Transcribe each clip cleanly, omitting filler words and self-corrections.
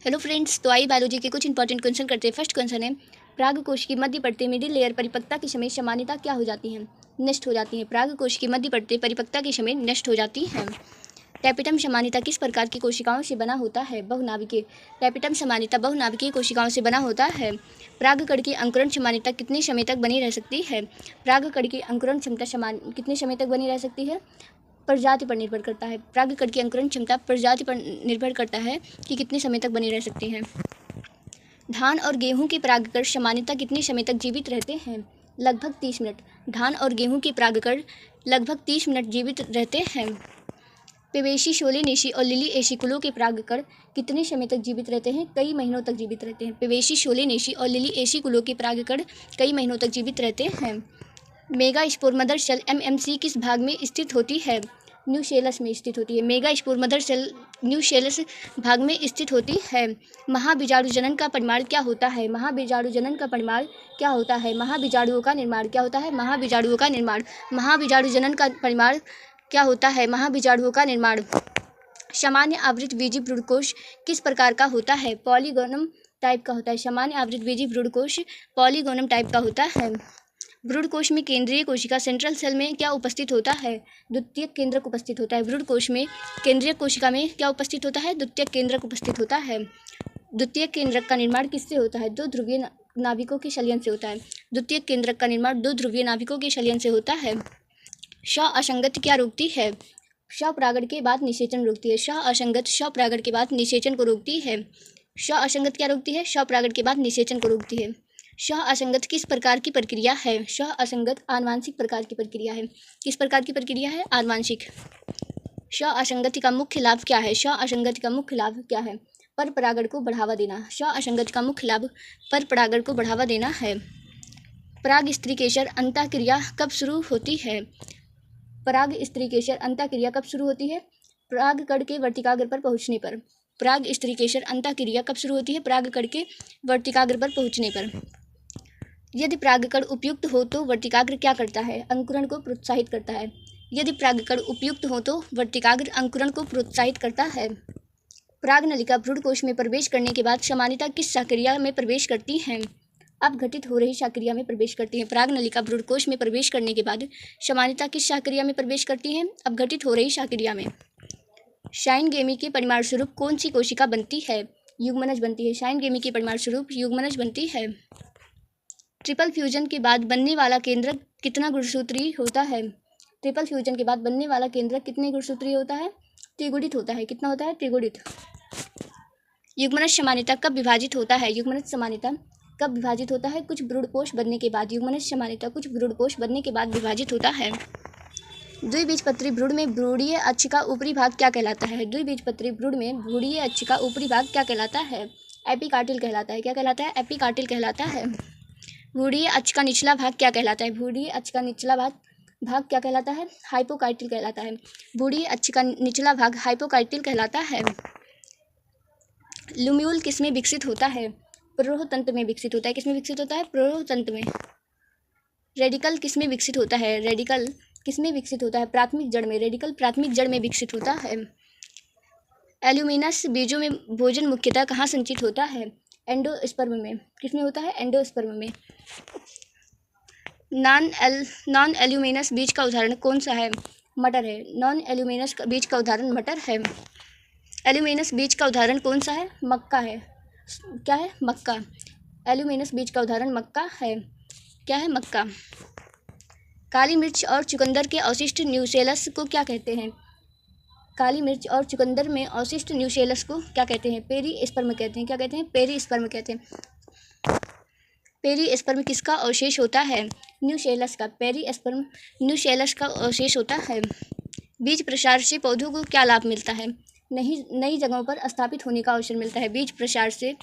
Hello friends, तो आइए biology के कुछ इंपॉर्टेंट क्वेश्चन करते हैं। फर्स्ट क्वेश्चन है, पराग कोश की मध्य परतें मिडिल लेयर परिपक्वता के समय सामान्यतः क्या हो जाती हैं? नष्ट हो जाती हैं। पराग कोश की मध्य परतें परिपक्वता के समय नष्ट हो जाती हैं। टैपेटम सामान्यतः किस प्रकार की कोशिकाओं से बना होता है? बहुनाभिकीय। टैपेटम सामान्यतः बहुनाभिकीय कोशिकाओं से बना होता है। परागकण की अंकुरण क्षमता कितने समय तक बनी रह सकती है? परागकण की अंकुरण क्षमता कितने समय तक बनी रह सकती है? प्रजाति पर निर्भर करता है। परागकण की अंकुरण क्षमता प्रजाति पर निर्भर करता है कि कितने समय तक बनी रह सकती है। धान और गेहूं के परागकण सामान्यतः कितने समय तक जीवित रहते हैं? लगभग 30 मिनट। धान और गेहूं के परागकण लगभग 30 मिनट जीवित रहते हैं। पेवेसी, सोलेनेसी और लिली एसी कुलों के परागकण कितने समय तक जीवित रहते हैं? कई महीनों तक जीवित रहते हैं। पेवेसी, सोलेनेसी और लिली एसी कुलों के परागकण कई महीनों तक जीवित रहते हैं। Megaspore mother cell MMC किस भाग में स्थित होती है? न्यूसेलस में स्थित होती है। Megaspore mother cell nucellus भाग में स्थित होती है। महाबीजाणुजनन का परिमाण क्या होता है? महाबीजाणुजनन का परिमाण क्या होता है? महाबीजाणुओं का निर्माण क्या होता है? महाबीजाणुओं का निर्माण। महाबीजाणुजनन का परिमाण क्या होता है? महाबीजाणुओं का निर्माण। सामान्य आवृतबीजी भ्रूणकोश किस प्रकार का होता है? पॉलीगोनम टाइप का होता है। सामान्य आवृतबीजी भ्रूणकोश पॉलीगोनम टाइप का होता है। भ्रूणकोश में केंद्रीय कोशिका सेंट्रल सेल में क्या उपस्थित होता है? द्वितीयक केंद्रक उपस्थित होता है। भ्रूणकोश में केंद्रीय कोशिका में क्या उपस्थित होता है? द्वितीयक केंद्रक उपस्थित होता है। द्वितीयक केंद्रक का निर्माण किससे होता है? दो ध्रुवीय नाभिकों के संलयन से होता है। द्वितीयक केंद्रक का निर्माण दो ध्रुवीय नाभिकों के संलयन से होता है। असंगत क्या रोकती है? स्वपरागण के बाद निषेचन रोकती है। असंगत स्वपरागण के बाद निषेचन को रोकती है। असंगत क्या रोकती है? स्वपरागण के बाद निषेचन को रोकती है। असंगत किस प्रकार की प्रक्रिया है? असंगत आनुवांशिक प्रकार की प्रक्रिया है। किस प्रकार की प्रक्रिया है? आनुवांशिक। असंगति का मुख्य लाभ क्या है? असंगति का मुख्य लाभ क्या है? पर परागण को बढ़ावा देना। असंगति का मुख्य लाभ पर परागण को बढ़ावा देना है। पराग स्त्रीकेसर अंतःक्रिया कब शुरू होती है? पराग स्त्रीकेसर अंतःक्रिया कब शुरू होती है? परागकण के वर्तिकाग्र पर पहुंचने पर। पराग स्त्रीकेसर अंतःक्रिया कब शुरू होती है? परागकण के वर्तिकाग्र पर पहुंचने पर। यदि परागकण उपयुक्त हो तो वर्तिकाग्र क्या करता है? अंकुरण को प्रोत्साहित करता है। यदि परागकण उपयुक्त हो तो वर्तिकाग्र अंकुरण को प्रोत्साहित करता है। परागनलिका भ्रूणकोश में प्रवेश करने के बाद सामान्यतः किस शाक्रिया में प्रवेश करती हैं? अब घटित हो रही शाक्रिया में प्रवेश करती हैं। परागनलिका भ्रूणकोश में प्रवेश करने के बाद सामान्यतः किस शाक्रिया में प्रवेश करती हैं? अब घटित हो रही शाक्रिया में। शाइनगेमी के परिणाम स्वरूप कौन सी कोशिका बनती है? युग्मनज बनती है। शाइनगेमी के परिणाम स्वरूप युग्मनज बनती है। ट्रिपल फ्यूजन के बाद बनने वाला केंद्रक कितना गुणसूत्रीय होता है? ट्रिपल फ्यूजन के बाद बनने वाला केंद्रक कितने गुणसूत्रीय होता है? त्रिगुणित होता है। कितना होता है? त्रिगुणित। युग्मनज सामान्यतः कब विभाजित होता है? युग्मनज सामान्यतः कब विभाजित होता है? कुछ भ्रूणपोष बनने के बाद। युग्मनज सामान्यतः कुछ भ्रूणपोष बनने के बाद विभाजित होता है। द्विबीजपत्री भ्रूण में भ्रूणीय अक्ष का ऊपरी भाग क्या कहलाता है? द्विबीजपत्री भ्रूण में भ्रूणीय अक्ष का ऊपरी भाग क्या कहलाता है? एपिकार्टिल कहलाता है। क्या कहलाता है? एपिकार्टिल कहलाता है। भ्रूणीय अक्ष का निचला भाग क्या कहलाता है? भ्रूणीय अक्ष का निचला भाग क्या कहलाता है? हाइपोकार्टिल कहलाता है। भ्रूणीय अक्ष का निचला भाग हाइपोकार्टिल कहलाता है। लुम्यूल किसमें विकसित होता है? प्रोह तंत्र में विकसित होता है। किसमें विकसित होता है? प्रोह तंत्र में। रेडिकल किसमें विकसित होता है? रेडिकल किसमें विकसित होता है? प्राथमिक जड़ में। रेडिकल प्राथमिक जड़ में विकसित होता है। एल्यूमिनस बीजों में भोजन मुख्यतः कहाँ संचित होता है? एंडोस्पर्म में। किसमें होता है? एंडोस्पर्म में। नॉन एल्यूमिनस बीज का उदाहरण कौन सा है? मटर है। नॉन एल्यूमिनस बीज का उदाहरण मटर है। एल्यूमिनस बीज का उदाहरण कौन सा है? मक्का है। क्या है? मक्का। एल्यूमिनस बीज का उदाहरण मक्का है। क्या है? मक्का। काली मिर्च और चुकंदर के अवशिष्ट न्यूसेलस को क्या कहते हैं? काली मिर्च और चुकंदर में अवशिष्ट न्यूसेलस को क्या कहते हैं? पेरिस्पर्म कहते हैं। क्या कहते हैं? पेरिस्पर्म कहते हैं। पेरिस्पर्म किसका अवशेष होता है? न्यूसेलस का। पेरिस्पर्म न्यूसेलस का अवशेष होता है। बीज प्रसार से पौधों को क्या लाभ मिलता है? नई जगहों पर स्थापित होने का अवसर मिलता है। बीज प्रसार से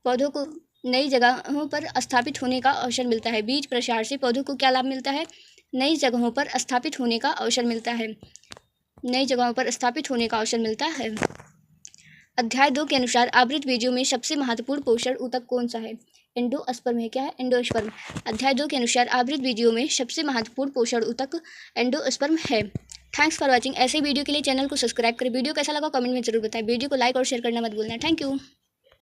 पौधों को नई जगहों पर स्थापित होने का अवसर मिलता है। बीज प्रसार से पौधों को क्या लाभ मिलता है? नई जगहों पर स्थापित होने का अवसर मिलता है। नई जगहों पर स्थापित होने का अवसर मिलता है। अध्याय 2 के अनुसार आवृत बीजों में सबसे महत्वपूर्ण पोषण ऊतक कौन सा है? एंडोस्पर्म है। क्या है? एंडोस्पर्म। अध्याय 2 के अनुसार आवृत बीजों में सबसे महत्वपूर्ण पोषण ऊतक एंडोस्पर्म है। Thanks for watching. ऐसे वीडियो के लिए चैनल को सब्सक्राइब करें। वीडियो कैसा लगा कमेंट में जरूर बताएं। वीडियो को लाइक और शेयर करना मत भूलना। Thank you.